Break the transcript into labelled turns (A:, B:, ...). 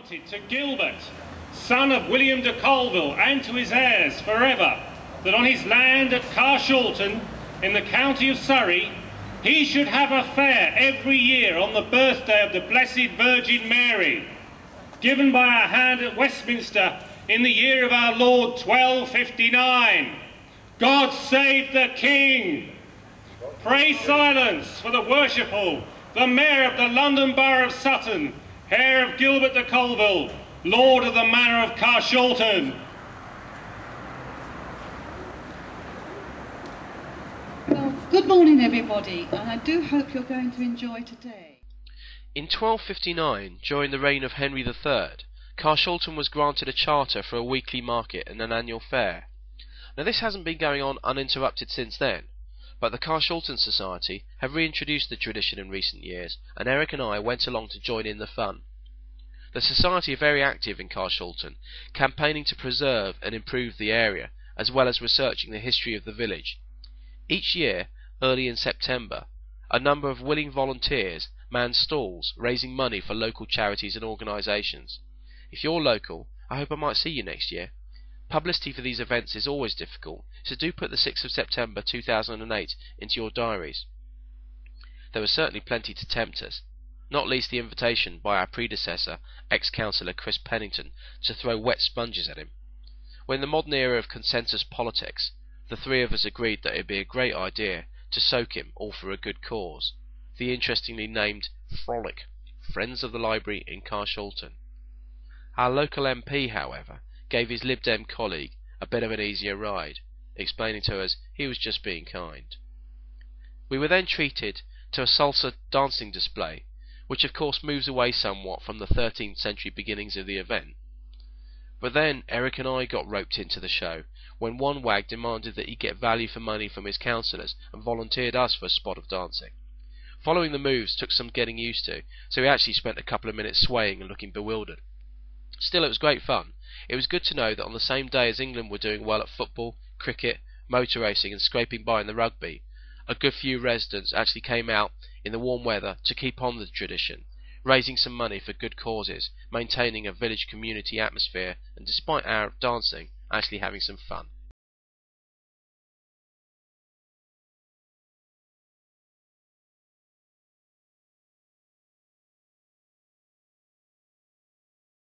A: Granted to Gilbert, son of William de Colville, and to his heirs forever, that on his land at Carshalton, in the county of Surrey, he should have a fair every year on the birthday of the Blessed Virgin Mary, given by our hand at Westminster in the year of our Lord 1259. God save the King! Pray silence for the Worship Hall, the Mayor of the London Borough of Sutton, heir of Gilbert de Colville, Lord of the Manor of Carshalton.
B: Well, good morning everybody, and I do hope you're going to enjoy today.
C: In 1259, during the reign of Henry III, Carshalton was granted a charter for a weekly market and an annual fair. Now this hasn't been going on uninterrupted since then, but the Carshalton Society have reintroduced the tradition in recent years, and Eric and I went along to join in the fun. The Society are very active in Carshalton, campaigning to preserve and improve the area, as well as researching the history of the village. Each year, early in September, a number of willing volunteers man stalls, raising money for local charities and organisations. If you're local, I hope I might see you next year. Publicity for these events is always difficult, so do put the 6th of September 2008 into your diaries. There was certainly plenty to tempt us, not least the invitation by our predecessor, ex-councillor Chris Pennington, to throw wet sponges at him. When in the modern era of consensus politics, the three of us agreed that it would be a great idea to soak him, all for a good cause, the interestingly named Frolic, Friends of the Library in Carshalton. Our local MP, however, gave his Lib Dem colleague a bit of an easier ride, explaining to us he was just being kind. We were then treated to a salsa dancing display, which of course moves away somewhat from the 13th century beginnings of the event. But then Eric and I got roped into the show, when one wag demanded that he get value for money from his councillors and volunteered us for a spot of dancing. Following the moves took some getting used to, so we actually spent a couple of minutes swaying and looking bewildered. Still, it was great fun. It was good to know that on the same day as England were doing well at football, cricket, motor racing and scraping by in the rugby, a good few residents actually came out in the warm weather to keep on the tradition, raising some money for good causes, maintaining a village community atmosphere, and despite our dancing, actually having some fun.